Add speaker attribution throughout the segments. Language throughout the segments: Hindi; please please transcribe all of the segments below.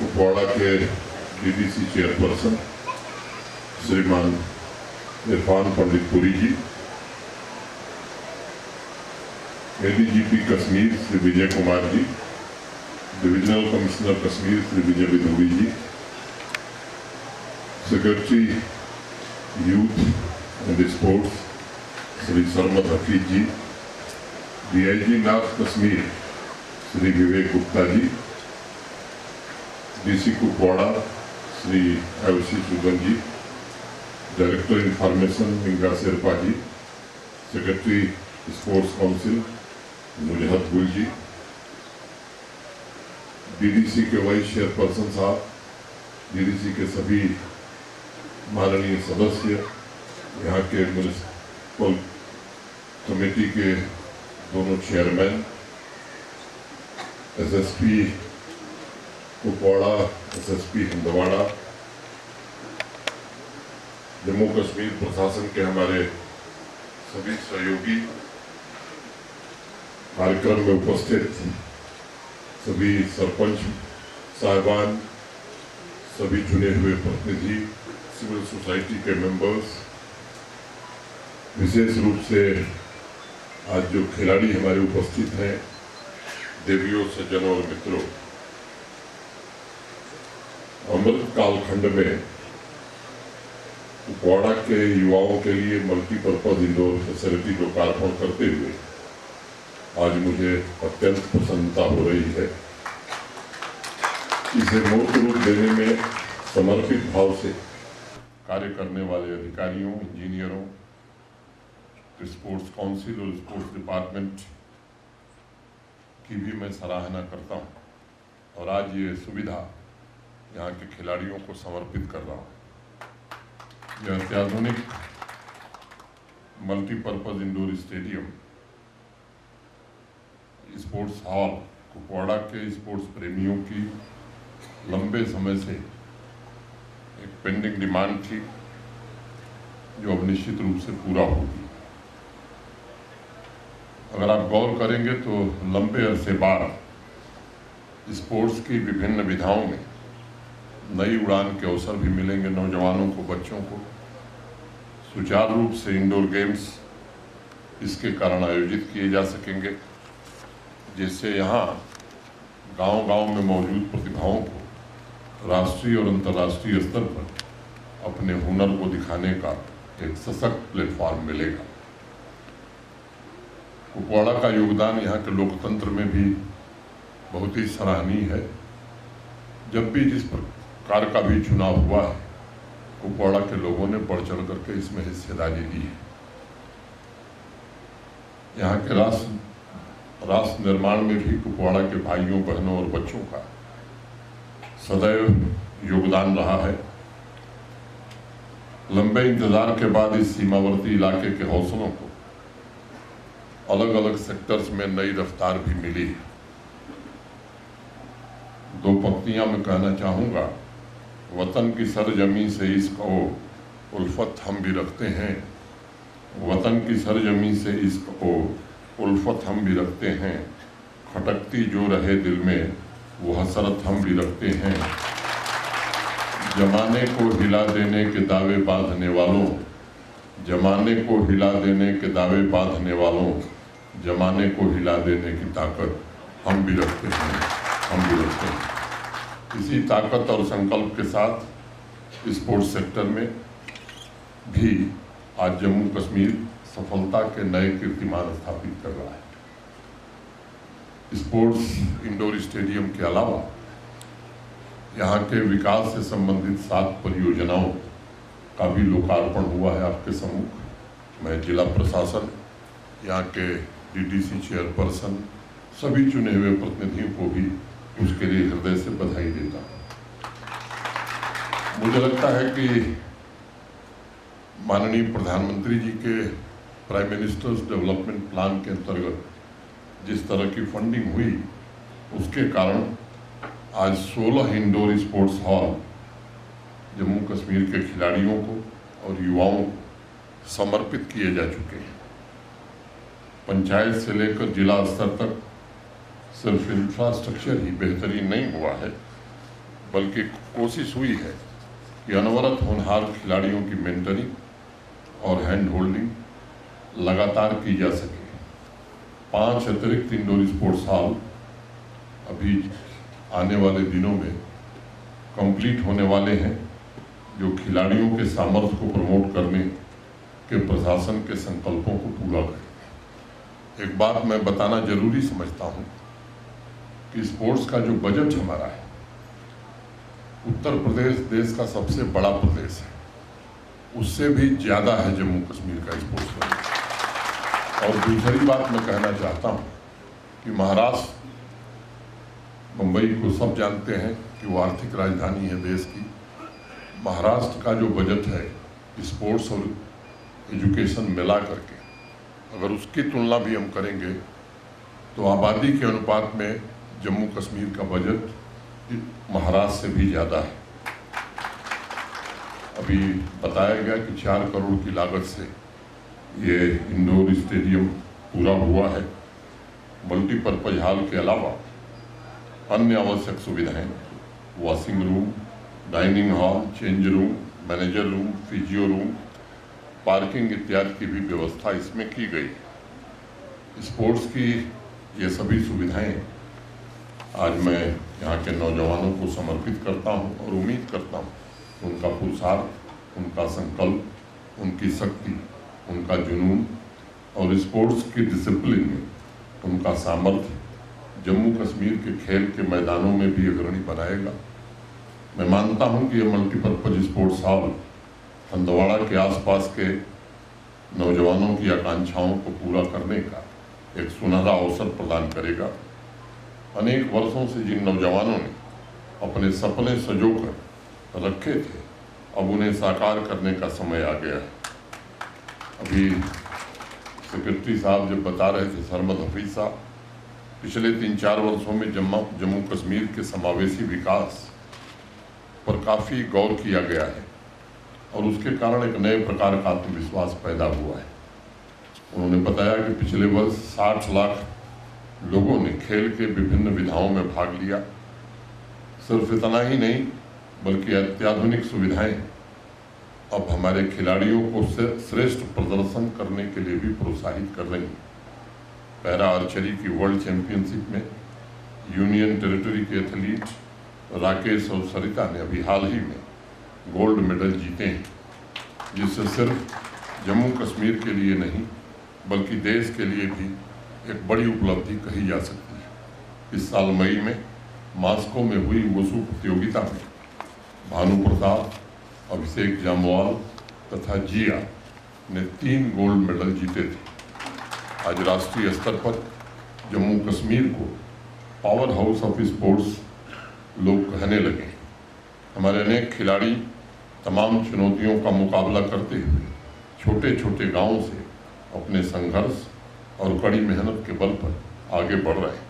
Speaker 1: कुपवाड़ा के डीडीसी चेयरपर्सन श्रीमान Irfan Panditpuri ji, ADGP Kashmir Shri Vijay Kumar ji, divisional commissioner Kashmir Shri Vijay Bidhuri ji, secretary youth and sports Shri Sarmad Hafeez ji, DIG north Kashmir Shri Vivek Gupta ji, DC Kupwara Shri Ayushi Sugan ji, director information Minga Sherpa ji, secretary sports council Muzhat Gul ji, DDC के वाइस चेयरपर्सन साहब, डीडीसी के सभी माननीय सदस्य, यहाँ के म्युनिसिपल कमेटी के दोनों chairman, SSP Kupwara, SSP Handwara, Jammu Kashmir प्रशासन के हमारे सभी सहयोगी, कार्यक्रम में उपस्थित सभी सरपंच साहिबान, सभी चुने हुए प्रतिनिधि, सिविल सोसाइटी के मेंबर्स, विशेष रूप से आज जो खिलाड़ी हमारे उपस्थित हैं, देवियों, सज्जनों और मित्रों, अमृत कालखंड में कुपवाड़ा के युवाओं के लिए मल्टीपर्पज इंडोर फैसिलिटी लोकार्पण करते हुए आज मुझे अत्यंत प्रसन्नता हो रही है। इसे मूर्त रूप देने में समर्पित भाव से कार्य करने वाले अधिकारियों, इंजीनियरों, स्पोर्ट्स काउंसिल और स्पोर्ट्स डिपार्टमेंट की भी मैं सराहना करता हूं और आज ये सुविधा यहाँ के खिलाड़ियों को समर्पित कर रहा हूँ। यह अत्याधुनिक multipurpose indoor stadium sports hall Kupwara के स्पोर्ट्स प्रेमियों की लंबे समय से एक पेंडिंग डिमांड थी, जो अब निश्चित रूप से पूरा होगी। अगर आप गौर करेंगे तो लंबे अरसे बाद स्पोर्ट्स की विभिन्न विधाओं में नई उड़ान के अवसर भी मिलेंगे। नौजवानों को, बच्चों को सुचारू रूप से इंडोर गेम्स इसके कारण आयोजित किए जा सकेंगे, जिससे यहाँ गांव-गांव में मौजूद प्रतिभाओं को राष्ट्रीय और अंतर्राष्ट्रीय स्तर पर अपने हुनर को दिखाने का एक सशक्त प्लेटफॉर्म मिलेगा। कुपवाड़ा का योगदान यहाँ के लोकतंत्र में भी बहुत ही सराहनीय है। जब भी जिस प्रकार का भी चुनाव हुआ है, कुपवाड़ा के लोगों ने बढ़ चढ़ करके इसमें हिस्सेदारी ली है। यहाँ के राष्ट्र निर्माण में भी कुपवाड़ा के भाइयों, बहनों और बच्चों का सदैव योगदान रहा है। लंबे इंतजार के बाद इस सीमावर्ती इलाके के हौसलों को अलग अलग सेक्टर्स में नई रफ्तार भी मिली है। दो पंक्तियां मैं कहना चाहूँगा। वतन की सरजमी से इश्क ओ उल्फत हम भी रखते हैं, वतन की सरजमी से इश्क ओ उल्फत हम भी रखते हैं, खटकती जो रहे दिल में वो हसरत हम भी रखते हैं। जमाने को हिला देने के दावे बांधने वालों, जमाने को हिला देने के दावे बांधने वालों, जमाने को हिला देने की ताकत हम भी रखते हैं, हम भी रखते हैं। इसी ताकत और संकल्प के साथ स्पोर्ट्स सेक्टर में भी आज जम्मू कश्मीर सफलता के नए कीर्तिमान स्थापित कर रहा है। स्पोर्ट्स इंडोर स्टेडियम के अलावा यहाँ के विकास से संबंधित 7 परियोजनाओं का भी लोकार्पण हुआ है आपके सम्मुख। मैं जिला प्रशासन, यहाँ के डीडीसी चेयरपर्सन, सभी चुने हुए प्रतिनिधियों को भी उसके लिए हृदय से बधाई देता हूँ। मुझे लगता है कि माननीय प्रधानमंत्री जी के प्राइम मिनिस्टर्स डेवलपमेंट प्लान के अंतर्गत जिस तरह की फंडिंग हुई, उसके कारण आज 16 indoor sports hall Jammu Kashmir के खिलाड़ियों को और युवाओं को समर्पित किए जा चुके हैं। पंचायत से लेकर जिला स्तर तक सिर्फ इंफ्रास्ट्रक्चर ही बेहतरीन नहीं हुआ है, बल्कि कोशिश हुई है कि अनवरत होनहार खिलाड़ियों की मेंटरिंग और हैंड होल्डिंग लगातार की जा सके। 5 अतिरिक्त इंडोर स्पोर्ट्स हॉल अभी आने वाले दिनों में कंप्लीट होने वाले हैं, जो खिलाड़ियों के सामर्थ्य को प्रमोट करने के प्रशासन के संकल्पों को पूरा करेंगे। एक बात मैं बताना जरूरी समझता हूं कि स्पोर्ट्स का जो बजट हमारा है, उत्तर प्रदेश देश का सबसे बड़ा प्रदेश है, उससे भी ज़्यादा है जम्मू कश्मीर का स्पोर्ट्स बजट। और दूसरी बात मैं कहना चाहता हूँ कि महाराष्ट्र, मुंबई को सब जानते हैं कि वो आर्थिक राजधानी है देश की। महाराष्ट्र का जो बजट है स्पोर्ट्स और एजुकेशन मिला करके, अगर उसकी तुलना भी हम करेंगे तो आबादी के अनुपात में जम्मू कश्मीर का बजट महाराष्ट्र से भी ज़्यादा है। अभी बताया गया कि 4 करोड़ की लागत से ये इंडोर स्टेडियम पूरा हुआ है। मल्टीपर्पज हॉल के अलावा अन्य आवश्यक सुविधाएं, washing room, dining hall, change room, manager room, physio room, parking इत्यादि की भी व्यवस्था इसमें की गई है। स्पोर्ट्स की ये सभी सुविधाएं आज मैं यहाँ के नौजवानों को समर्पित करता हूँ और उम्मीद करता हूँ उनका पुरुषार्थ, उनका संकल्प, उनकी शक्ति, उनका जुनून और स्पोर्ट्स की डिसिप्लिन में उनका सामर्थ्य जम्मू कश्मीर के खेल के मैदानों में भी अग्रणी बनाएगा। मैं मानता हूँ कि ये मल्टीपर्पज स्पोर्ट्स हॉल हंदवाड़ा के आसपास के नौजवानों की आकांक्षाओं को पूरा करने का एक सुनहरा अवसर प्रदान करेगा। अनेक वर्षों से जिन नौजवानों ने अपने सपने संजोकर रखे थे, अब उन्हें साकार करने का समय आ गया है। अभी सेक्रेटरी साहब जब बता रहे थे, सरमद हफीज साहब, पिछले 3-4 वर्षों में जम्मू कश्मीर के समावेशी विकास पर काफ़ी गौर किया गया है और उसके कारण एक नए प्रकार का आत्मविश्वास पैदा हुआ है। उन्होंने बताया कि पिछले वर्ष 60 लाख लोगों ने खेल के विभिन्न विधाओं में भाग लिया। सिर्फ इतना ही नहीं बल्कि अत्याधुनिक सुविधाएं अब हमारे खिलाड़ियों को श्रेष्ठ प्रदर्शन करने के लिए भी प्रोत्साहित कर रही हैं। पैरा आर्चरी की वर्ल्ड चैंपियनशिप में यूनियन टेरिटरी के एथलीट राकेश और सरिता ने अभी हाल ही में गोल्ड मेडल जीते हैं, जिससे सिर्फ जम्मू कश्मीर के लिए नहीं बल्कि देश के लिए भी एक बड़ी उपलब्धि कही जा सकती है। इस साल मई में मास्को में हुई वुशु प्रतियोगिता में भानु प्रताप, अभिषेक जामवाल तथा जिया ने 3 गोल्ड मेडल जीते थे। आज राष्ट्रीय स्तर पर जम्मू कश्मीर को पावर हाउस ऑफ स्पोर्ट्स लोग कहने लगे। हमारे अनेक खिलाड़ी तमाम चुनौतियों का मुकाबला करते हुए छोटे छोटे गांवों से अपने संघर्ष और कड़ी मेहनत के बल पर आगे बढ़ रहे हैं।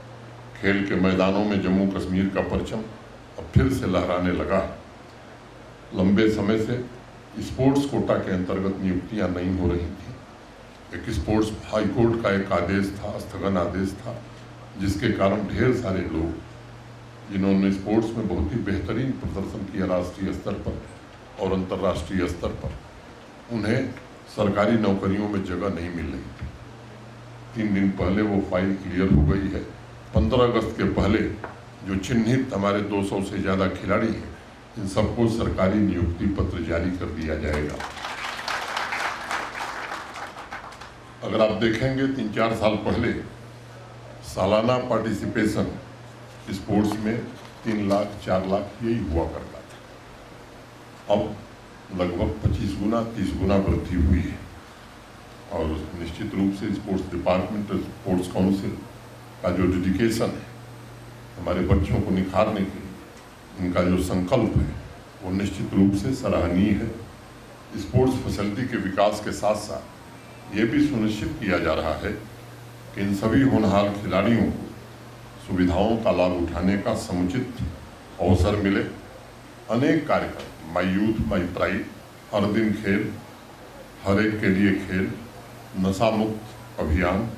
Speaker 1: खेल के मैदानों में जम्मू कश्मीर का परचम अब फिर से लहराने लगा है। लंबे समय से स्पोर्ट्स कोटा के अंतर्गत नियुक्तियां नहीं हो रही थी। एक स्पोर्ट्स हाई कोर्ट का एक आदेश था, स्थगन आदेश था, जिसके कारण ढेर सारे लोग जिन्होंने स्पोर्ट्स में बहुत ही बेहतरीन प्रदर्शन किया राष्ट्रीय स्तर पर और अंतर्राष्ट्रीय स्तर पर, उन्हें सरकारी नौकरियों में जगह नहीं मिल रही थी। 3 दिन पहले वो फाइल क्लियर हो गई है। 15 अगस्त के पहले जो चिन्हित हमारे 200 से ज़्यादा खिलाड़ी हैं, इन सबको सरकारी नियुक्ति पत्र जारी कर दिया जाएगा। अगर आप देखेंगे 3-4 साल पहले सालाना पार्टिसिपेशन स्पोर्ट्स में 3 लाख 4 लाख यही हुआ करता था। अब लगभग 25 गुना 30 गुना वृद्धि हुई है और निश्चित रूप से स्पोर्ट्स डिपार्टमेंट, स्पोर्ट्स काउंसिल का जो डेडिकेशन है हमारे बच्चों को निखारने के लिए, इनका जो संकल्प है वो निश्चित रूप से सराहनीय है। स्पोर्ट्स फैसिलिटी के विकास के साथ साथ ये भी सुनिश्चित किया जा रहा है कि इन सभी होनहार खिलाड़ियों को सुविधाओं का लाभ उठाने का समुचित अवसर मिले। अनेक कार्यक्रम, माई यूथ माई प्राइड, हर दिन खेल, हर एक के लिए खेल, नशा मुक्त अभियान,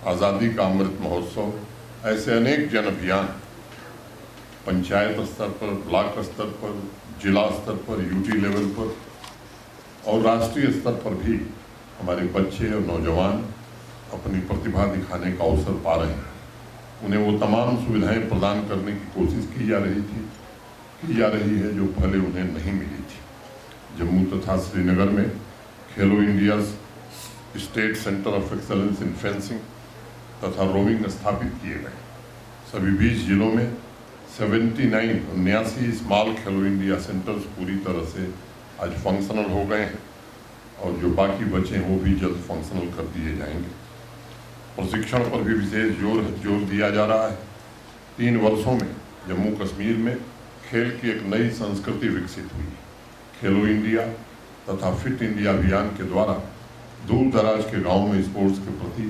Speaker 1: आज़ादी का अमृत महोत्सव, ऐसे अनेक जन अभियान पंचायत स्तर पर, ब्लॉक स्तर पर, जिला स्तर पर, यूटी लेवल पर और राष्ट्रीय स्तर पर भी हमारे बच्चे और नौजवान अपनी प्रतिभा दिखाने का अवसर पा रहे हैं। उन्हें वो तमाम सुविधाएं प्रदान करने की कोशिश की जा रही है जो पहले उन्हें नहीं मिली थी। जम्मू तथा श्रीनगर में खेलो India state centre of excellence in fencing तथा रोविंग स्थापित किए गए। सभी 20 जिलों में 79 स्मॉल खेलो इंडिया सेंटर्स पूरी तरह से आज फंक्शनल हो गए हैं और जो बाकी बचे हैं वो भी जल्द फंक्शनल कर दिए जाएंगे। प्रशिक्षण पर भी विशेष जोर दिया जा रहा है। 3 वर्षों में जम्मू कश्मीर में खेल की एक नई संस्कृति विकसित हुई। खेलो इंडिया तथा फिट इंडिया अभियान के द्वारा दूर दराज के गांवों में स्पोर्ट्स के प्रति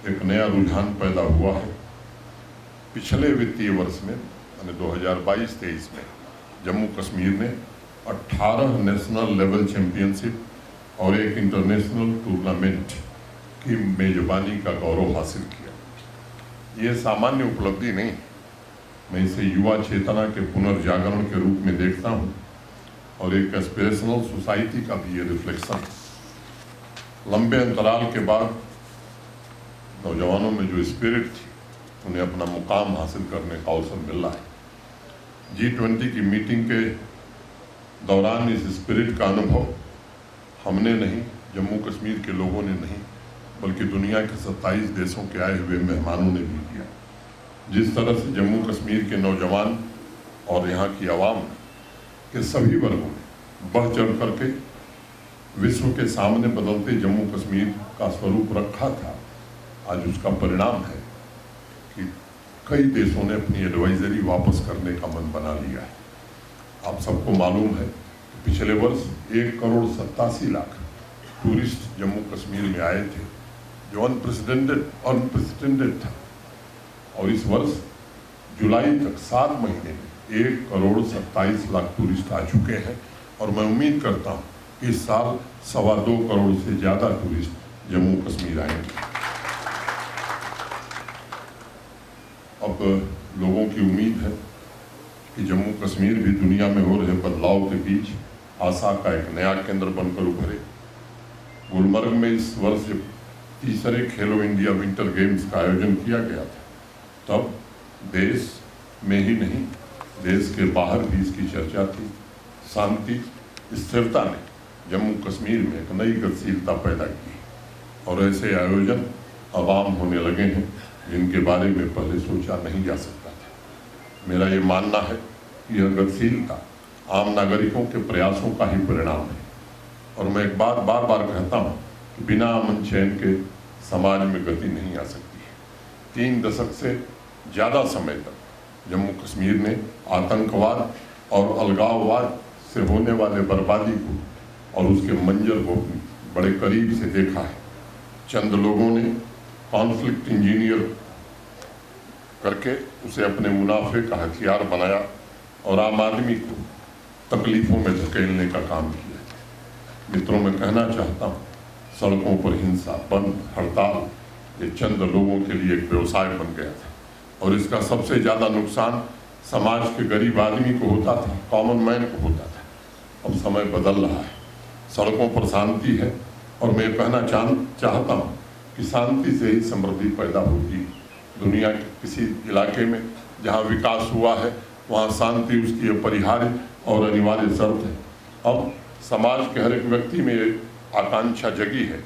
Speaker 1: एक नया रुझान पैदा हुआ है। पिछले वित्तीय वर्ष में यानी 2022-23 में जम्मू कश्मीर ने 18 नेशनल लेवल चैंपियनशिप और एक इंटरनेशनल टूर्नामेंट की मेजबानी का गौरव हासिल किया। ये सामान्य उपलब्धि नहीं, मैं इसे युवा चेतना के पुनर्जागरण के रूप में देखता हूँ और एक एस्पिरेशनल सोसाइटी का भी ये रिफ्लेक्शन है। लंबे अंतराल के बाद नौजवानों में जो स्पिरिट थी उन्हें अपना मुकाम हासिल करने का अवसर मिल रहा है। G20 की मीटिंग के दौरान इस स्पिरिट का अनुभव हमने नहीं, जम्मू कश्मीर के लोगों ने नहीं, बल्कि दुनिया के 27 देशों के आए हुए मेहमानों ने भी किया। जिस तरह से जम्मू कश्मीर के नौजवान और यहाँ की आवाम के सभी वर्गों ने बढ़ चढ़ करके विश्व के सामने बदलते जम्मू कश्मीर का स्वरूप रखा था, आज उसका परिणाम है कि कई देशों ने अपनी एडवाइजरी वापस करने का मन बना लिया है। आप सबको मालूम है कि पिछले वर्ष 1,87,00,000 टूरिस्ट जम्मू कश्मीर में आए थे, जो अनप्रेसिडेंटेड था। और इस वर्ष जुलाई तक 7 महीने में 1,27,00,000 टूरिस्ट आ चुके हैं और मैं उम्मीद करता हूँ कि इस साल 2.25 करोड़ से ज़्यादा टूरिस्ट जम्मू कश्मीर आएंगे। अब लोगों की उम्मीद है कि जम्मू कश्मीर भी दुनिया में हो रहे बदलाव के बीच आशा का एक नया केंद्र बनकर उभरे। गुलमर्ग में इस वर्ष जब तीसरे खेलो इंडिया विंटर गेम्स का आयोजन किया गया था, तब देश में ही नहीं देश के बाहर भी इसकी चर्चा थी। शांति स्थिरता ने जम्मू कश्मीर में एक नई गतिशीलता पैदा की और ऐसे आयोजन अब आम होने लगे हैं जिनके बारे में पहले सोचा नहीं जा सकता था। मेरा ये मानना है कि यह गतिशीलता आम नागरिकों के प्रयासों का ही परिणाम है और मैं एक बात बार बार कहता हूँ कि बिना अमन चैन के समाज में गति नहीं आ सकती है। 3 दशक से ज़्यादा समय तक जम्मू कश्मीर ने आतंकवाद और अलगाववाद से होने वाले बर्बादी को और उसके मंजर को बड़े करीब से देखा है। चंद लोगों ने कॉन्फ्लिक्ट इंजीनियर करके उसे अपने मुनाफे का हथियार बनाया और आम आदमी को तकलीफों में धकेलने का काम किया। मित्रों, मैं कहना चाहता हूँ, सड़कों पर हिंसा, बंद, हड़ताल ये चंद लोगों के लिए एक व्यवसाय बन गया था और इसका सबसे ज़्यादा नुकसान समाज के गरीब आदमी को होता था, कॉमन मैन को होता था। अब समय बदल रहा है, सड़कों पर शांति है और मैं कहना चाहता हूँ कि शांति से ही समृद्धि पैदा होती है। दुनिया के किसी इलाके में जहाँ विकास हुआ है वहाँ शांति उसकी अपरिहार्य और अनिवार्य शर्त है। अब समाज के हर एक व्यक्ति में आकांक्षा जगी है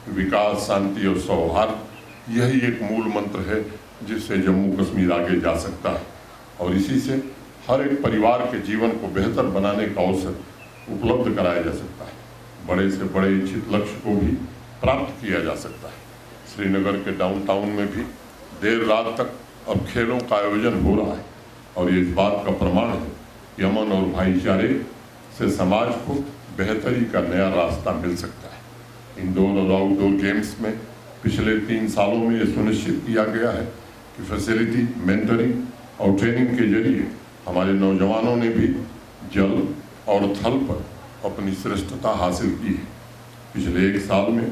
Speaker 1: कि विकास, शांति और सौहार्द यही एक मूल मंत्र है जिससे जम्मू कश्मीर आगे जा सकता है और इसी से हर एक परिवार के जीवन को बेहतर बनाने का अवसर उपलब्ध कराया जा सकता है। बड़े से बड़े इच्छित लक्ष्य को भी प्राप्त किया जा सकता है। श्रीनगर के डाउनटाउन में भी देर रात तक अब खेलों का आयोजन हो रहा है और ये इस बात का प्रमाण है कि अमन और भाईचारे से समाज को बेहतरी का नया रास्ता मिल सकता है। इंडोर और आउटडोर गेम्स में पिछले 3 सालों में ये सुनिश्चित किया गया है कि फैसिलिटी, मेंटरिंग और ट्रेनिंग के जरिए हमारे नौजवानों ने भी जल और थल पर अपनी श्रेष्ठता हासिल की है। पिछले 1 साल में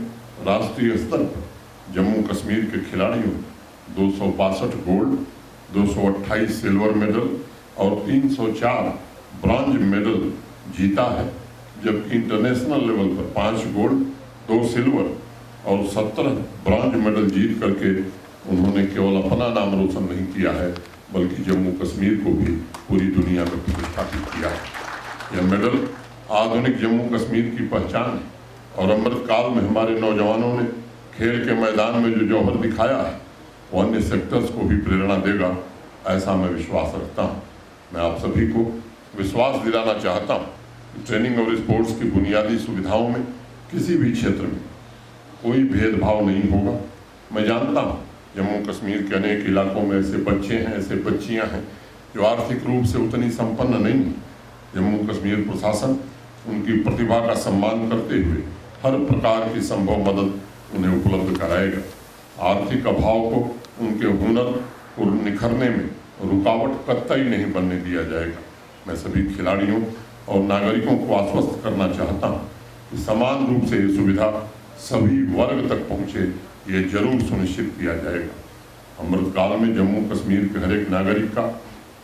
Speaker 1: राष्ट्रीय स्तर पर जम्मू कश्मीर के खिलाड़ियों ने 262 गोल्ड, 228 सिल्वर मेडल और 304 ब्रॉन्ज मेडल जीता है, जबकि इंटरनेशनल लेवल पर 5 गोल्ड 2 सिल्वर और 17 ब्रॉन्ज मेडल जीत करके उन्होंने केवल अपना नाम रोशन नहीं किया है बल्कि जम्मू कश्मीर को भी पूरी दुनिया में प्रतिष्ठापित किया है। यह मेडल आधुनिक जम्मू कश्मीर की पहचान है और अमृतकाल में हमारे नौजवानों ने खेल के मैदान में जो जौहर दिखाया है वो अन्य सेक्टर्स को भी प्रेरणा देगा, ऐसा मैं विश्वास रखता हूँ। मैं आप सभी को विश्वास दिलाना चाहता हूँ कि ट्रेनिंग और स्पोर्ट्स की बुनियादी सुविधाओं में किसी भी क्षेत्र में कोई भेदभाव नहीं होगा। मैं जानता हूँ जम्मू कश्मीर के अनेक इलाकों में ऐसे बच्चे हैं, ऐसे बच्चियां हैं जो आर्थिक रूप से उतनी संपन्न नहीं हैं। जम्मू कश्मीर प्रशासन उनकी प्रतिभा का सम्मान करते हुए हर प्रकार की संभव मदद उन्हें उपलब्ध कराएगा। आर्थिक अभाव को उनके हुनर को निखरने में रुकावट कतई नहीं बनने दिया जाएगा। मैं सभी खिलाड़ियों और नागरिकों को आश्वस्त करना चाहता हूँ कि समान रूप से ये सुविधा सभी वर्ग तक पहुँचे, ये जरूर सुनिश्चित किया जाएगा। अमृतकाल में जम्मू कश्मीर के हर एक नागरिक का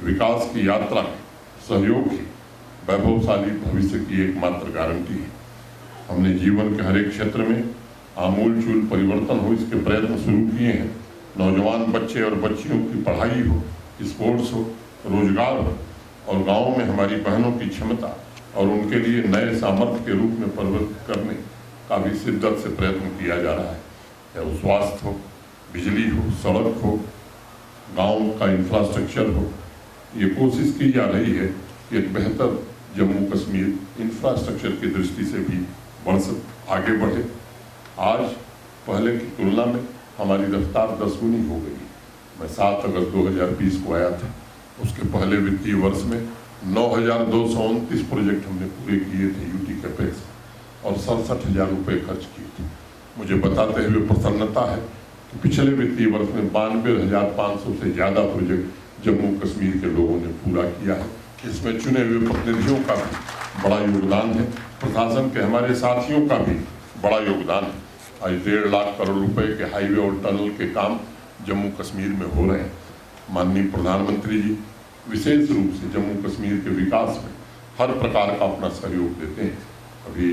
Speaker 1: विकास की यात्रा में सहयोग ही वैभवशाली भविष्य की एकमात्र गारंटी है। हमने जीवन के हर एक क्षेत्र में आमूलचूल परिवर्तन हो इसके प्रयत्न शुरू किए हैं। नौजवान बच्चे और बच्चियों की पढ़ाई हो, स्पोर्ट्स हो, रोजगार हो और गाँव में हमारी बहनों की क्षमता और उनके लिए नए सामर्थ्य के रूप में परिवर्तित करने का भी शिद्दत से प्रयत्न किया जा रहा है। चाहे वो स्वास्थ्य हो, बिजली हो, सड़क हो, गांव का इंफ्रास्ट्रक्चर हो, ये कोशिश की जा रही है कि एक बेहतर जम्मू कश्मीर इंफ्रास्ट्रक्चर की दृष्टि से भी आगे बढ़े। आज पहले की तुलना में हमारी रफ्तार 10 गुनी हो गई। मैं 7 अगस्त 2020 को आया था, उसके पहले वित्तीय वर्ष में 9,229 प्रोजेक्ट हमने पूरे किए थे यूटी कैपेक्स और 67,000 रुपये खर्च किए थे। मुझे बताते हुए प्रसन्नता है कि पिछले वित्तीय वर्ष में 92,500 से ज़्यादा प्रोजेक्ट जम्मू कश्मीर के लोगों ने पूरा किया है। इसमें चुने हुए प्रतिनिधियों का भी बड़ा योगदान है, प्रशासन के हमारे साथियों का भी बड़ा योगदान है। आज 1.5 लाख करोड़ रुपए के हाईवे और टनल के काम जम्मू कश्मीर में हो रहे हैं। माननीय प्रधानमंत्री जी विशेष रूप से जम्मू कश्मीर के विकास में हर प्रकार का अपना सहयोग देते हैं। अभी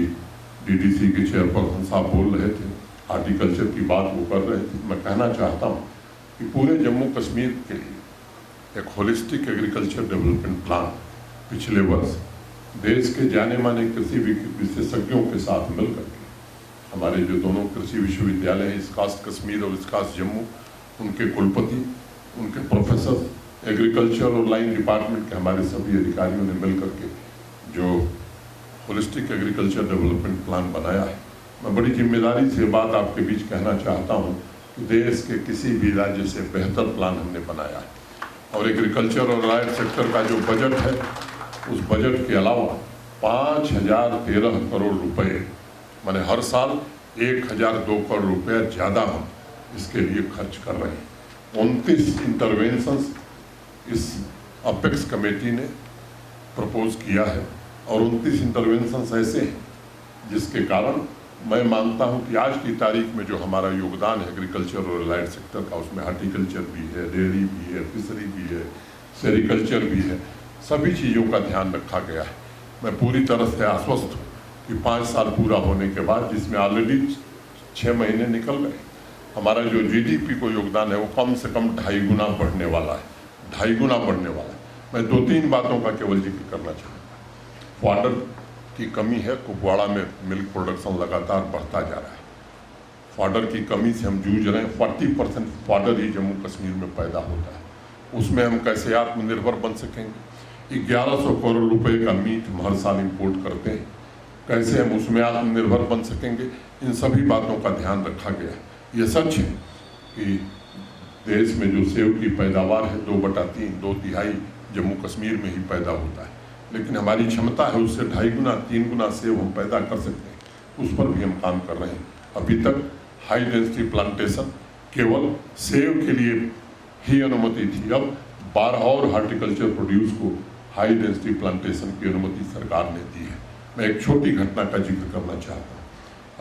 Speaker 1: डीडीसी के चेयरपर्सन साहब बोल रहे थे, हार्टिकल्चर की बात वो कर रहे थे। मैं कहना चाहता हूँ कि पूरे जम्मू कश्मीर के लिए एक होलिस्टिक एग्रीकल्चर डेवलपमेंट प्लान पिछले वर्ष देश के जाने माने कृषि विशेषज्ञों के साथ मिलकर के हमारे जो दोनों कृषि विश्वविद्यालय हैं, इसकास्ट कश्मीर और इसकास्ट जम्मू, उनके कुलपति, उनके प्रोफेसर, एग्रीकल्चर और लाइन डिपार्टमेंट के हमारे सभी अधिकारियों ने मिलकर के जो होलिस्टिक एग्रीकल्चर डेवलपमेंट प्लान बनाया है। मैं बड़ी जिम्मेदारी से बात आपके बीच कहना चाहता हूँ कि देश के किसी भी राज्य से बेहतर प्लान हमने बनाया है। और एग्रीकल्चर और राइट सेक्टर का जो बजट है, उस बजट के अलावा 5,013 करोड़ रुपए, माने हर साल 1,002 करोड़ रुपया ज़्यादा हम इसके लिए खर्च कर रहे हैं। 29 इंटरवेंशंस इस अपेक्स कमेटी ने प्रपोज किया है और 29 इंटरवेंशंस ऐसे हैं जिसके कारण मैं मानता हूं कि आज की तारीख में जो हमारा योगदान है एग्रीकल्चर और लाइट सेक्टर का, उसमें हार्टिकल्चर भी है, डेयरी भी है, फिशरी भी है, सेरिकल्चर भी है, सभी चीज़ों का ध्यान रखा गया है। मैं पूरी तरह से आश्वस्त हूँ कि 5 साल पूरा होने के बाद, जिसमें ऑलरेडी 6 महीने निकल गए, हमारा जो जीडीपी को योगदान है वो कम से कम 2.5 गुना बढ़ने वाला है, 2.5 गुना बढ़ने वाला है। मैं 2-3 बातों का केवल जिक्र करना चाहूँगा। फॉडर की कमी है, कुपवाड़ा में मिल्क प्रोडक्शन लगातार बढ़ता जा रहा है। फॉडर की कमी से हम जूझ रहे हैं। 40% फॉडर ही जम्मू कश्मीर में पैदा होता है। उसमें हम कैसे आत्मनिर्भर बन सकेंगे? 1100 करोड़ रुपए का मीट हम हर साल इम्पोर्ट करते हैं, कैसे हम उसमें आत्मनिर्भर बन सकेंगे? इन सभी बातों का ध्यान रखा गया है। ये सच है कि देश में जो सेब की पैदावार है 2/3, 2/3 जम्मू कश्मीर में ही पैदा होता है, लेकिन हमारी क्षमता है उससे 2.5 गुना 3 गुना सेब हम पैदा कर सकते हैं। उस पर भी हम काम कर रहे हैं। अभी तक हाई डेंसिटी प्लांटेशन केवल सेब के लिए ही अनुमति थी, अब 12 और हार्टिकल्चर प्रोड्यूस को हाई डेंसिटी प्लांटेशन की अनुमति सरकार ने दी है। मैं एक छोटी घटना का जिक्र करना चाहता हूँ।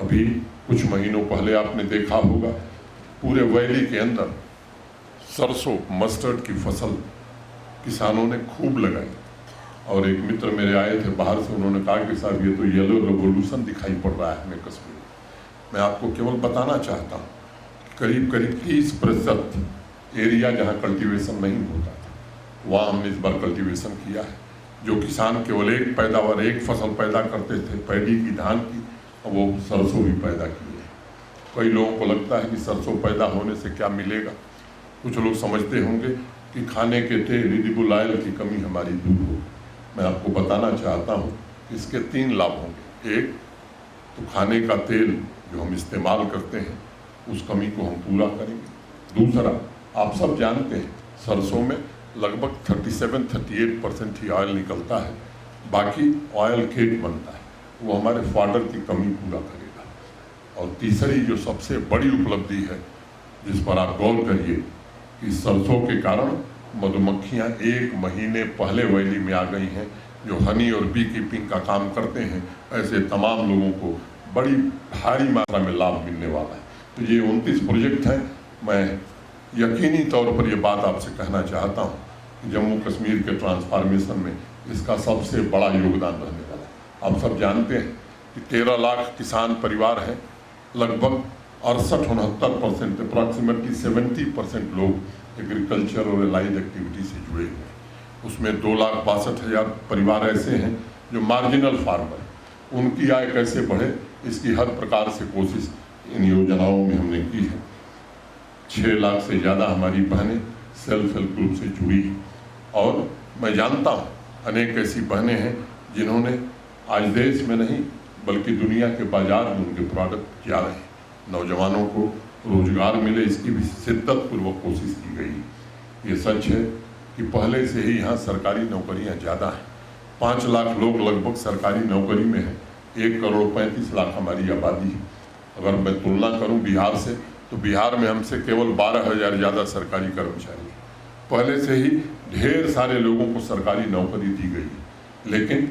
Speaker 1: अभी कुछ महीनों पहले आपने देखा होगा पूरे वैली के अंदर सरसों, मस्टर्ड की फसल किसानों ने खूब लगाई। और एक मित्र मेरे आए थे बाहर से, उन्होंने कहा कि साहब ये तो येलो रेवोल्यूशन दिखाई पड़ रहा है हमें कश्मीर में। मैं आपको केवल बताना चाहता हूँ करीब करीब 30% एरिया जहाँ कल्टीवेशन नहीं होता था, वहाँ हमने इस बार कल्टीवेशन किया है। जो किसान केवल एक पैदावार, एक फसल पैदा करते थे, पैडी की, धान की, वो सरसों भी पैदा की है। कई लोगों को लगता है कि सरसों पैदा होने से क्या मिलेगा। कुछ लोग समझते होंगे कि खाने के तेल, एडिबल ऑयल की कमी हमारी दूर हो। मैं आपको बताना चाहता हूँ कि इसके 3 लाभ होंगे। एक तो खाने का तेल जो हम इस्तेमाल करते हैं उस कमी को हम पूरा करेंगे। दूसरा, आप सब जानते हैं सरसों में लगभग 37-38% ही ऑयल निकलता है, बाकी ऑयल केक बनता है, वो हमारे फाडर की कमी पूरा करेगा। और तीसरी जो सबसे बड़ी उपलब्धि है जिस पर आप गौर करिए कि सरसों के कारण मधुमक्खियाँ 1 महीने पहले वैली में आ गई हैं। जो हनी और बी कीपिंग का काम करते हैं, ऐसे तमाम लोगों को बड़ी भारी मात्रा में लाभ मिलने वाला है। तो ये 29 प्रोजेक्ट हैं। मैं यकीनी तौर पर ये बात आपसे कहना चाहता हूँ कि जम्मू कश्मीर के ट्रांसफॉर्मेशन में इसका सबसे बड़ा योगदान रहने वाला है। आप सब जानते हैं कि 13 लाख किसान परिवार हैं, लगभग 68-69% अप्रॉक्सीमेटली 70% लोग एग्रीकल्चर और एलाइड एक्टिविटी से जुड़े हुए हैं। उसमें 2,62,000 परिवार ऐसे हैं जो मार्जिनल फार्मर हैं। उनकी आय कैसे बढ़े, इसकी हर प्रकार से कोशिश इन योजनाओं में हमने की है। 6 लाख से ज़्यादा हमारी बहनें सेल्फ हेल्प ग्रुप से जुड़ी हैं। और मैं जानता हूँ अनेक ऐसी बहनें हैं जिन्होंने आज देश में नहीं बल्कि दुनिया के बाजार में उनके प्रोडक्ट जा रहे हैं। नौजवानों को रोजगार मिले, इसकी भी शिद्दतपूर्वक कोशिश की गई। ये सच है कि पहले से ही यहाँ सरकारी नौकरियाँ ज़्यादा हैं। 5 लाख लोग लगभग सरकारी नौकरी में हैं। 1,35,00,000 हमारी आबादी है। अगर मैं तुलना करूं बिहार से, तो बिहार में हमसे केवल 12,000 ज़्यादा सरकारी कर्मचारी हैं। पहले से ही ढेर सारे लोगों को सरकारी नौकरी दी गई है, लेकिन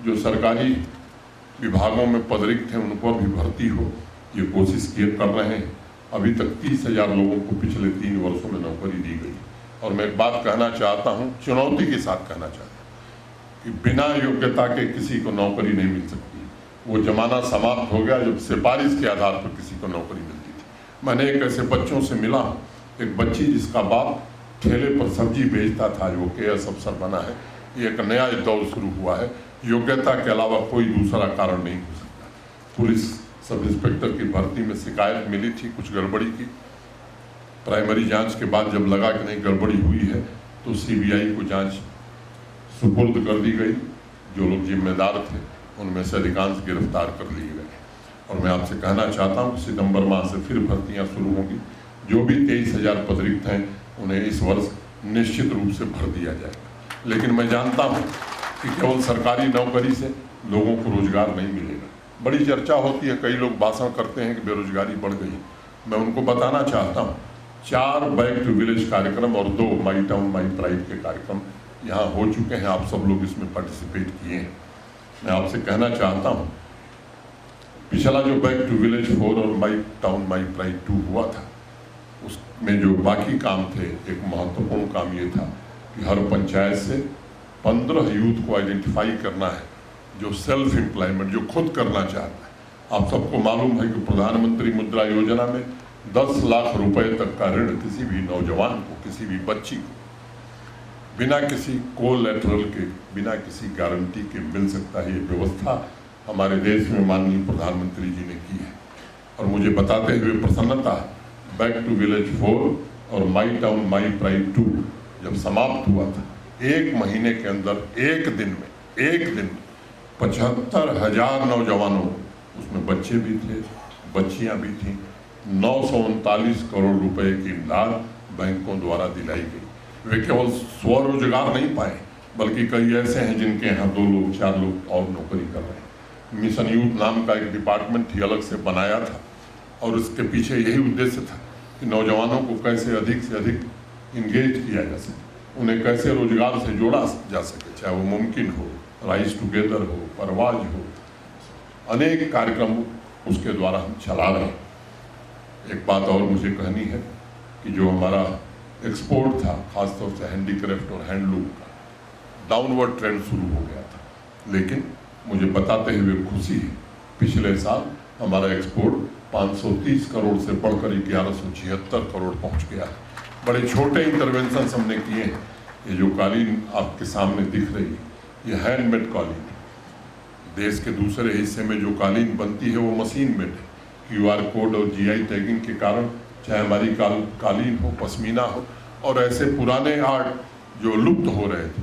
Speaker 1: जो सरकारी विभागों में पदरिक्त हैं उन पर भी भर्ती हो, ये कोशिश किए कर रहे हैं। अभी तक 30,000 लोगों को पिछले 3 वर्षों में नौकरी दी गई। और मैं एक बात कहना चाहता हूँ, चुनौती के साथ कहना चाहता हूँ कि बिना योग्यता के किसी को नौकरी नहीं मिल सकती। वो जमाना समाप्त हो गया जब सिफारिश के आधार पर किसी को नौकरी मिलती थी। मैंने एक ऐसे बच्चों से मिला, एक बच्ची जिसका बाप ठेले पर सब्जी बेचता था, जो KS अफसर बना है। ये एक नया दौर शुरू हुआ है। योग्यता के अलावा कोई दूसरा कारण नहीं हो सकता। पुलिस सब इंस्पेक्टर की भर्ती में शिकायत मिली थी कुछ गड़बड़ी की। प्राइमरी जांच के बाद जब लगा कि नहीं गड़बड़ी हुई है, तो CBI को जांच सुपुर्द कर दी गई। जो लोग जिम्मेदार थे उनमें से अधिकांश गिरफ्तार कर लिए गए। और मैं आपसे कहना चाहता हूँ सितंबर माह से फिर भर्तियाँ शुरू होंगी। जो भी 23,000 पदरिक्त हैं उन्हें इस वर्ष निश्चित रूप से भर दिया जाएगा। लेकिन मैं जानता हूँ कि केवल सरकारी नौकरी से लोगों को रोजगार नहीं मिलेगा। बड़ी चर्चा होती है, कई लोग भाषण करते हैं कि बेरोजगारी बढ़ गई। मैं उनको बताना चाहता हूँ 4 बैक टू विलेज कार्यक्रम और 2 माई टाउन माई प्राइड के कार्यक्रम यहाँ हो चुके हैं। आप सब लोग इसमें पार्टिसिपेट किए हैं। मैं आपसे कहना चाहता हूँ पिछला जो बैक टू विलेज 4 और माई टाउन माई प्राइड 2 हुआ था, उसमें जो बाकी काम थे, एक महत्वपूर्ण काम ये था कि हर पंचायत से 15 यूथ को आइडेंटिफाई करना है जो सेल्फ एम्प्लॉयमेंट, जो खुद करना चाहता है। आप सबको मालूम है कि प्रधानमंत्री मुद्रा योजना में 10 लाख रुपए तक का ऋण किसी भी नौजवान को, किसी भी बच्ची को बिना किसी कोलैटरल के, बिना किसी गारंटी के मिल सकता है। ये व्यवस्था हमारे देश में माननीय प्रधानमंत्री जी ने की है। और मुझे बताते हुए प्रसन्नता है, बैक टू विलेज 4 और माई टाउन माई प्राइड 2 जब समाप्त हुआ था, 1 महीने के अंदर, एक दिन में 75,000 नौजवानों, उसमें बच्चे भी थे, बच्चियां भी थीं, 939 करोड़ रुपए की इमदाद बैंकों द्वारा दिलाई गई। वे केवल स्वरोजगार नहीं पाए, बल्कि कई ऐसे हैं जिनके यहाँ 2 लोग 4 लोग और नौकरी कर रहे हैं। मिशन यूथ नाम का एक डिपार्टमेंट ही अलग से बनाया था और उसके पीछे यही उद्देश्य था कि नौजवानों को कैसे अधिक से अधिक इंगेज किया जा सके, उन्हें कैसे रोजगार से जोड़ा जा सके, चाहे वो मुमकिन हो, राइज टुगेदर हो, परवाज हो, अनेक कार्यक्रम उसके द्वारा हम चला रहे हैं। एक बात और मुझे कहनी है कि जो हमारा एक्सपोर्ट था, खासतौर से हैंडीक्राफ्ट और हैंडलूम का, डाउनवर्ड ट्रेंड शुरू हो गया था। लेकिन मुझे बताते हुए खुशी है, पिछले साल हमारा एक्सपोर्ट 530 करोड़ से बढ़कर 1176 करोड़ पहुंच गया है। बड़े छोटे इंटरवेंशन हमने किए हैं। ये जो कालीन आपके सामने दिख रही है, ये हैंडमेड कालीन है। देश के दूसरे हिस्से में जो कालीन बनती है वो मशीन मेड है। QR कोड और GI टैगिंग के कारण चाहे हमारी कालीन हो, पश्मीना हो, और ऐसे पुराने आर्ट जो लुप्त हो रहे थे,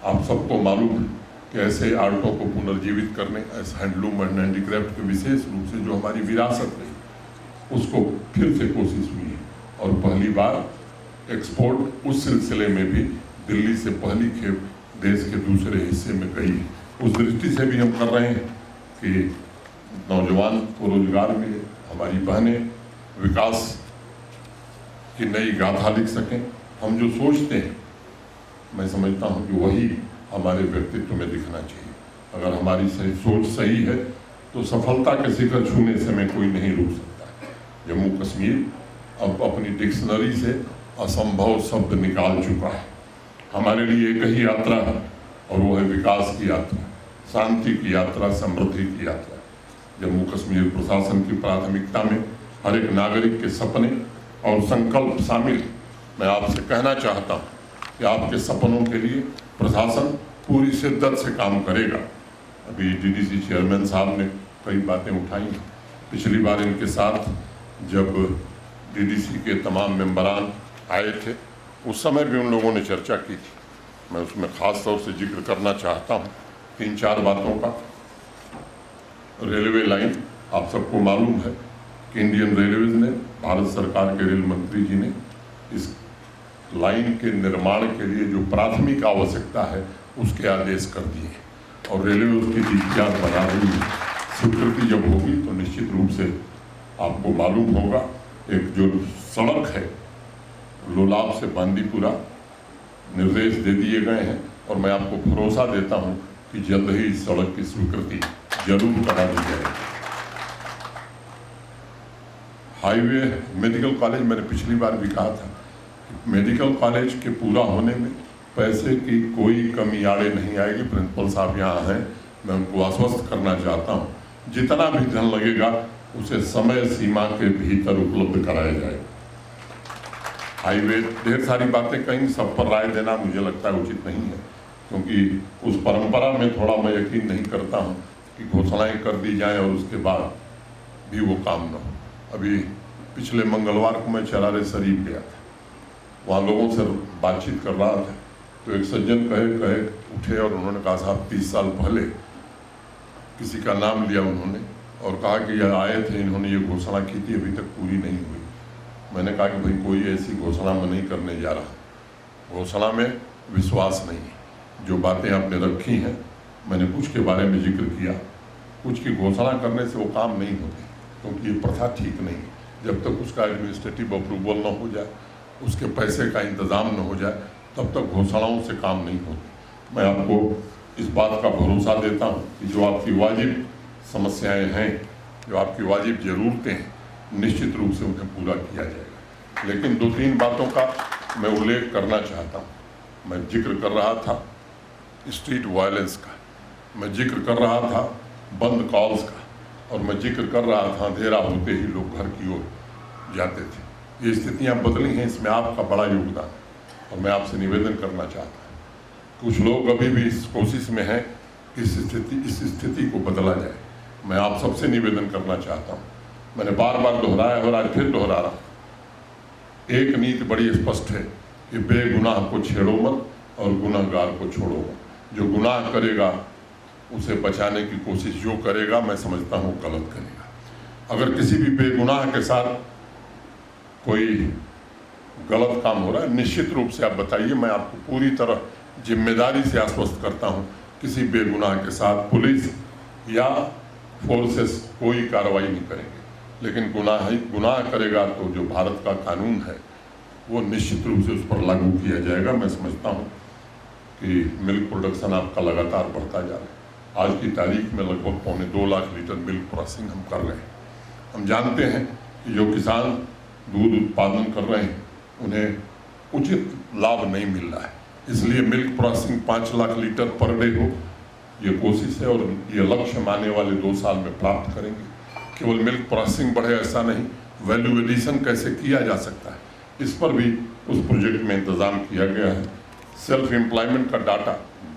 Speaker 1: आप सबको मालूम है कि ऐसे आर्टों को पुनर्जीवित करने, ऐसे हैंडलूम एंड हैंडीक्राफ्ट के विशेष रूप से जो हमारी विरासत रही, उसको फिर से कोशिश हुई है। और पहली बार एक्सपोर्ट उस सिलसिले में भी दिल्ली से पहली खेप देश के दूसरे हिस्से में गई है। उस दृष्टि से भी हम कर रहे हैं कि नौजवान को रोजगार मिले, हमारी बहनें विकास की नई गाथा लिख सकें। हम जो सोचते हैं, मैं समझता हूं कि वही हमारे व्यक्तित्व में दिखना चाहिए। अगर हमारी सोच सही है तो सफलता के शिखर छूने से में कोई नहीं रुक सकता। जम्मू कश्मीर अब अपनी डिक्शनरी से असंभव शब्द निकाल चुका है। हमारे लिए एक ही यात्रा है और वो है विकास की यात्रा, शांति की यात्रा, समृद्धि की यात्रा। जम्मू कश्मीर प्रशासन की प्राथमिकता में हर एक नागरिक के सपने और संकल्प शामिल। मैं आपसे कहना चाहता हूँ कि आपके सपनों के लिए प्रशासन पूरी शिद्दत से काम करेगा। अभी DDC चेयरमैन साहब ने कई बातें उठाई हैं। पिछली बार इनके साथ जब DDC के तमाम मेंबरान आए थे, उस समय भी उन लोगों ने चर्चा की थी। मैं उसमें ख़ास तौर से जिक्र करना चाहता हूँ 3-4 बातों का। रेलवे लाइन, आप सबको मालूम है कि इंडियन रेलवेज ने, भारत सरकार के रेल मंत्री जी ने इस लाइन के निर्माण के लिए जो प्राथमिक आवश्यकता है उसके आदेश कर दिए और रेलवे उसकी डीपीआर बना रही है। स्वीकृति जब होगी तो निश्चित रूप से आपको मालूम होगा, एक जो सड़क है लोलाब से बांदीपुरा, निर्देश दे दिए गए हैं और मैं आपको भरोसा देता हूं कि जल्द ही इस सड़क की स्वीकृति जरूर करा दी जाएगी। हाईवे, मेडिकल कॉलेज, मैंने पिछली बार भी कहा था कि मेडिकल कॉलेज के पूरा होने में पैसे की कोई कमी आड़े नहीं आएगी। प्रिंसिपल साहब यहाँ हैं, मैं उनको आश्वस्त करना चाहता हूँ, जितना भी धन लगेगा उसे समय सीमा के भीतर उपलब्ध कराया जाएगा। हाईवे, ढेर सारी बातें कहीं, सब पर राय देना मुझे लगता है उचित नहीं है, क्योंकि उस परंपरा में थोड़ा मैं यकीन नहीं करता हूँ कि घोषणाएं कर दी जाएं और उसके बाद भी वो काम न हो। अभी पिछले मंगलवार को मैं चरारे शरीफ गया था, वहाँ लोगों से बातचीत कर रहा था तो एक सज्जन कहे उठे और उन्होंने कहा, साहब 30 साल पहले, किसी का नाम लिया उन्होंने और कहा कि यह आए थे, इन्होंने ये घोषणा की थी, अभी तक पूरी नहीं हुई। मैंने कहा कि भाई कोई ऐसी घोषणा मैं नहीं करने जा रहा, घोषणा में विश्वास नहीं है। जो बातें आपने रखी हैं, मैंने कुछ के बारे में जिक्र किया, कुछ की घोषणा करने से वो काम नहीं होते, क्योंकि ये प्रथा ठीक नहीं है। जब तक उसका एडमिनिस्ट्रेटिव अप्रूवल न हो जाए, उसके पैसे का इंतज़ाम न हो जाए, तब तक घोषणाओं से काम नहीं होते। मैं आपको इस बात का भरोसा देता हूँ कि जो आपकी वाजिब समस्याएं हैं, जो आपकी वाजिब ज़रूरतें हैं, निश्चित रूप से उन्हें पूरा किया जाएगा। लेकिन 2-3 बातों का मैं उल्लेख करना चाहता हूँ। मैं जिक्र कर रहा था स्ट्रीट वायलेंस का, मैं जिक्र कर रहा था बंद कॉल्स का, और मैं जिक्र कर रहा था अंधेरा होते ही लोग घर की ओर जाते थे। ये स्थितियाँ बदली हैं, इसमें आपका बड़ा योगदान है और मैं आपसे निवेदन करना चाहता हूँ। कुछ लोग अभी भी इस कोशिश में हैं कि इस स्थिति को बदला जाए। मैं आप सबसे निवेदन करना चाहता हूँ, मैंने बार बार दोहराया और आज फिर दोहरा रहा हूँ। एक नीति बड़ी स्पष्ट है कि बेगुनाह को छेड़ो मत और गुनाहगार को छोड़ो मत। जो गुनाह करेगा उसे बचाने की कोशिश जो करेगा, मैं समझता हूँ गलत करेगा। अगर किसी भी बेगुनाह के साथ कोई गलत काम हो रहा है, निश्चित रूप से आप बताइए, मैं आपको पूरी तरह जिम्मेदारी से आश्वस्त करता हूँ, किसी बेगुनाह के साथ पुलिस या फोर्सेस कोई कार्रवाई नहीं करेंगे। लेकिन गुनाह करेगा तो जो भारत का कानून है वो निश्चित रूप से उस पर लागू किया जाएगा। मैं समझता हूँ कि मिल्क प्रोडक्शन आपका लगातार बढ़ता जा रहा है। आज की तारीख में लगभग 2.25 लाख लीटर मिल्क प्रोसेसिंग हम कर रहे हैं। हम जानते हैं कि जो किसान दूध उत्पादन कर रहे हैं उन्हें उचित लाभ नहीं मिल रहा है। इसलिए milk processing 5 lakh litre per day हो, ये कोशिश है और ये लक्ष्य हम आने वाले 2 साल में प्राप्त करेंगे। केवल मिल्क प्रोसेसिंग बढ़े ऐसा नहीं, वैल्यू एडिशन कैसे किया जा सकता है, इस पर भी उस प्रोजेक्ट में इंतजाम किया गया है। सेल्फ एम्प्लॉयमेंट का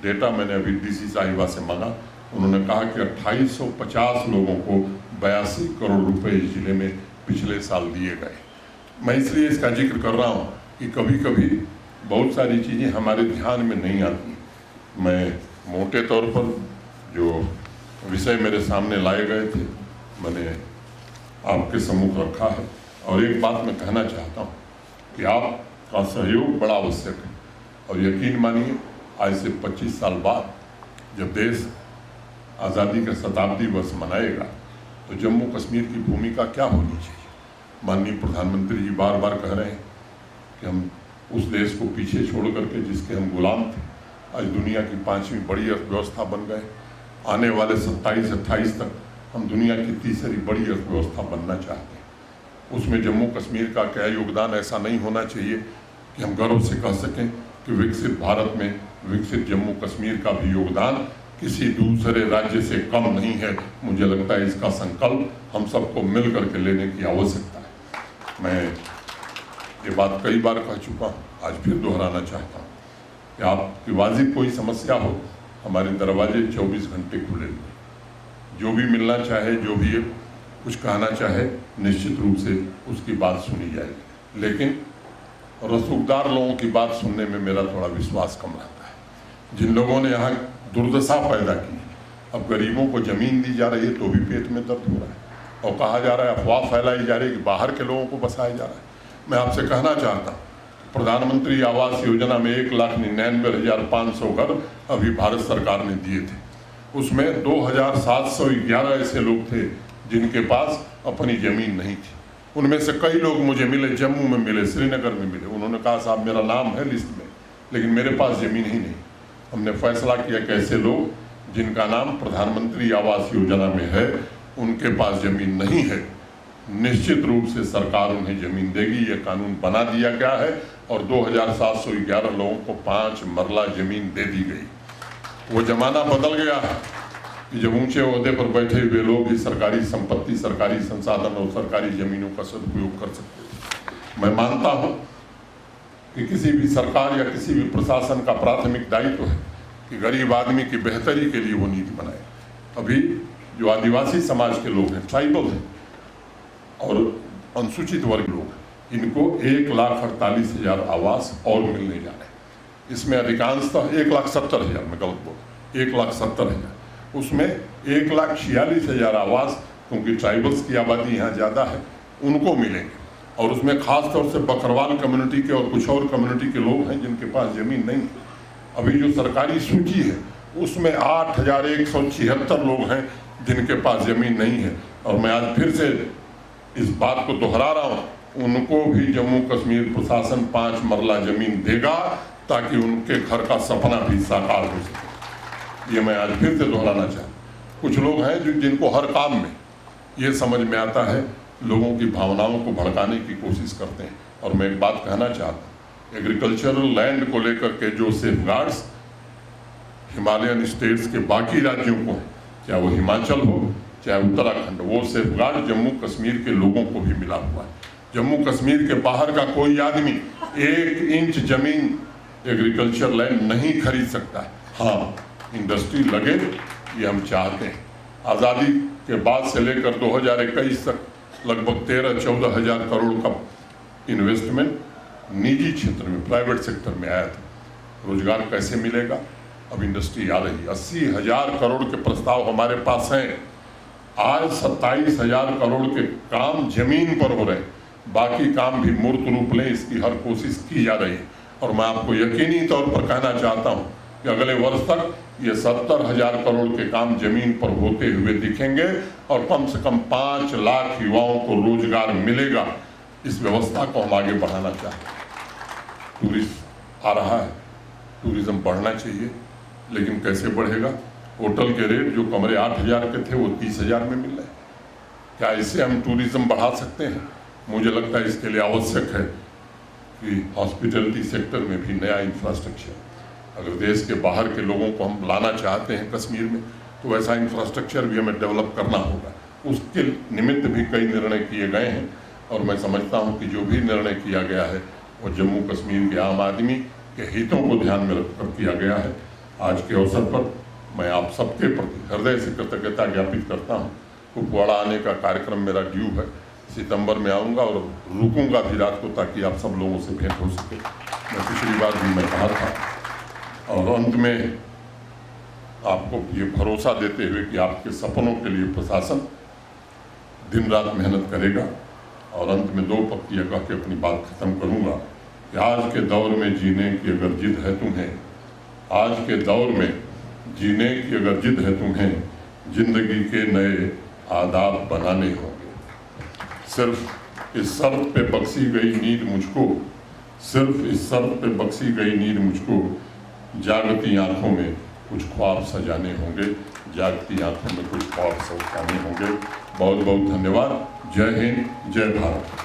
Speaker 1: डेटा मैंने अभी डीसी साहिबा से मांगा। उन्होंने कहा कि 2850 लोगों को 82 करोड़ रुपए इस जिले में पिछले साल दिए गए। मैं इसलिए इसका जिक्र कर रहा हूँ कि कभी कभी बहुत सारी चीज़ें हमारे ध्यान में नहीं आती। मैं मोटे तौर पर जो विषय मेरे सामने लाए गए थे मैंने आपके सम्मुख रखा है। और एक बात मैं कहना चाहता हूँ कि आपका सहयोग बड़ा आवश्यक है। और यकीन मानिए, आज से 25 साल बाद जब देश आज़ादी का शताब्दी वर्ष मनाएगा तो जम्मू कश्मीर की भूमिका क्या होनी चाहिए। माननीय प्रधानमंत्री जी बार बार कह रहे हैं कि हम उस देश को पीछे छोड़ करके जिसके हम गुलाम थे, आज दुनिया की 5वीं बड़ी अर्थव्यवस्था बन गए। आने वाले 27-28 तक हम दुनिया की 3री बड़ी अर्थव्यवस्था बनना चाहते हैं। उसमें जम्मू कश्मीर का क्या योगदान ऐसा नहीं होना चाहिए कि हम गर्व से कह सकें कि विकसित भारत में विकसित जम्मू कश्मीर का भी योगदान किसी दूसरे राज्य से कम नहीं है। मुझे लगता है इसका संकल्प हम सबको मिल करके लेने की आवश्यकता है। मैं ये बात कई बार कह चुका हूँ, आज फिर दोहराना चाहता हूँ कि आपकी वाजिब कोई समस्या हो, हमारे दरवाजे 24 घंटे खुले हुए। जो भी मिलना चाहे, जो भी कुछ कहना चाहे, निश्चित रूप से उसकी बात सुनी जाएगी। लेकिन रसूखदार लोगों की बात सुनने में मेरा थोड़ा विश्वास कम रहता है। जिन लोगों ने यहाँ दुर्दशा पैदा की, अब गरीबों को ज़मीन दी जा रही है तो भी पेट में दर्द हो रहा है और कहा जा रहा है, अफवाह फैलाई जा रही है कि बाहर के लोगों को बसाया जा रहा है। मैं आपसे कहना चाहता हूँ, प्रधानमंत्री आवास योजना में 1,99,500 घर अभी भारत सरकार ने दिए थे। उसमें 2,711 ऐसे लोग थे जिनके पास अपनी ज़मीन नहीं थी। उनमें से कई लोग मुझे मिले, जम्मू में मिले, श्रीनगर में मिले। उन्होंने कहा, साहब मेरा नाम है लिस्ट में लेकिन मेरे पास ज़मीन ही नहीं। हमने फैसला किया कि ऐसे लोग जिनका नाम प्रधानमंत्री आवास योजना में है उनके पास ज़मीन नहीं है, निश्चित रूप से सरकार उन्हें ज़मीन देगी। ये कानून बना दिया गया है और 2,711 लोगों को 5 मरला ज़मीन दे दी गई। वो ज़माना बदल गया है कि जब ऊंचे ओहदे पर बैठे हुए लोग ही सरकारी संपत्ति, सरकारी संसाधन और सरकारी ज़मीनों का सदुपयोग कर सकते थे। मैं मानता हूँ कि किसी भी सरकार या किसी भी प्रशासन का प्राथमिक दायित्व है कि गरीब आदमी की बेहतरी के लिए वो नीति बनाए। अभी जो आदिवासी समाज के लोग हैं, ट्राइबल हैं और अनुसूचित वर्ग लोग, इनको 1,48,000 आवास और मिलने जा रहे हैं। इसमें अधिकांशतः 1,70,000, मैं गलत बोल, 1,70,000, उसमें 1,46,000 आवास, क्योंकि ट्राइबल्स की आबादी यहाँ ज़्यादा है, उनको मिलेंगे। और उसमें खास तौर से बकरवाल कम्युनिटी के और कुछ और कम्युनिटी के लोग हैं जिनके पास ज़मीन नहीं है। अभी जो सरकारी सूची है उसमें 8,176 लोग हैं जिनके पास ज़मीन नहीं है। और मैं आज फिर से इस बात को दोहरा रहा हूँ, उनको भी जम्मू कश्मीर प्रशासन 5 मरला ज़मीन देगा ताकि उनके घर का सपना भी साकार हो सके। ये मैं आज फिर से दोहराना चाहता हूँ। कुछ लोग हैं जिनको हर काम में ये समझ में आता है, लोगों की भावनाओं को भड़काने की कोशिश करते हैं। और मैं एक बात कहना चाहता हूँ, एग्रीकल्चरल लैंड को लेकर के जो सेफगार्ड्स हिमालयन स्टेट्स के बाकी राज्यों को हैं, चाहे वो हिमाचल हो चाहे उत्तराखंड, वो सेफगार्ड जम्मू कश्मीर के लोगों को भी मिला हुआ है। जम्मू कश्मीर के बाहर का कोई आदमी 1 इंच जमीन एग्रीकल्चर लैंड नहीं खरीद सकता है। हाँ, इंडस्ट्री लगे, ये हम चाहते हैं। आज़ादी के बाद से लेकर 2021 तक लगभग 13-14 हज़ार करोड़ का इन्वेस्टमेंट निजी क्षेत्र में, प्राइवेट सेक्टर में आया था। रोजगार कैसे मिलेगा? अब इंडस्ट्री आ रही है। 80,000 करोड़ के प्रस्ताव हमारे पास हैं। आज 27,000 करोड़ के काम जमीन पर हो रहे हैं, बाकी काम भी मूर्त रूप लें, इसकी हर कोशिश की जा रही है। और मैं आपको यकीनी तौर पर कहना चाहता हूँ कि अगले वर्ष तक ये 70,000 करोड़ के काम जमीन पर होते हुए दिखेंगे और कम से कम 5 लाख युवाओं को रोजगार मिलेगा। इस व्यवस्था को हम आगे बढ़ाना चाहते हैं। टूरिस्ट आ रहा है, टूरिज्म बढ़ना चाहिए, लेकिन कैसे बढ़ेगा? होटल के रेट जो कमरे 8,000 के थे वो 30,000 में मिल रहे हैं। क्या इससे हम टूरिज्म बढ़ा सकते हैं? मुझे लगता है इसके लिए आवश्यक है कि हॉस्पिटैलिटी सेक्टर में भी नया इंफ्रास्ट्रक्चर, अगर देश के बाहर के लोगों को हम लाना चाहते हैं कश्मीर में, तो वैसा इंफ्रास्ट्रक्चर भी हमें डेवलप करना होगा। उसके निमित्त भी कई निर्णय किए गए हैं और मैं समझता हूं कि जो भी निर्णय किया गया है वो जम्मू कश्मीर के आम आदमी के हितों को ध्यान में रखकर किया गया है। आज के अवसर पर मैं आप सबके प्रति हृदय से कृतज्ञता ज्ञापित करता हूँ। कुपवाड़ा आने का कार्यक्रम मेरा ड्यू है, सितंबर में आऊँगा और रुकूंगा भी रात को, ताकि आप सब लोगों से भेंट हो सके। मैं पिछली बार भी मैं कहा था। और अंत में आपको ये भरोसा देते हुए कि आपके सपनों के लिए प्रशासन दिन रात मेहनत करेगा, और अंत में दो पंक्तियाँ कह के अपनी बात खत्म करूँगा कि आज के दौर में जीने की अगर जिद है तुम्हें, आज के दौर में जीने की अगर जिद है तुम्हें, जिंदगी के नए आदाब बनाने होंगे। सिर्फ इस शर्त पे बख्शी गई नींद मुझको, सिर्फ इस शर्त पे बख्शी गई नींद मुझको, जागती आंखों में कुछ ख्वाब सजाने होंगे, जागती आंखों में कुछ ख्वाब सजाने होंगे। बहुत बहुत धन्यवाद। जय हिंद, जय भारत।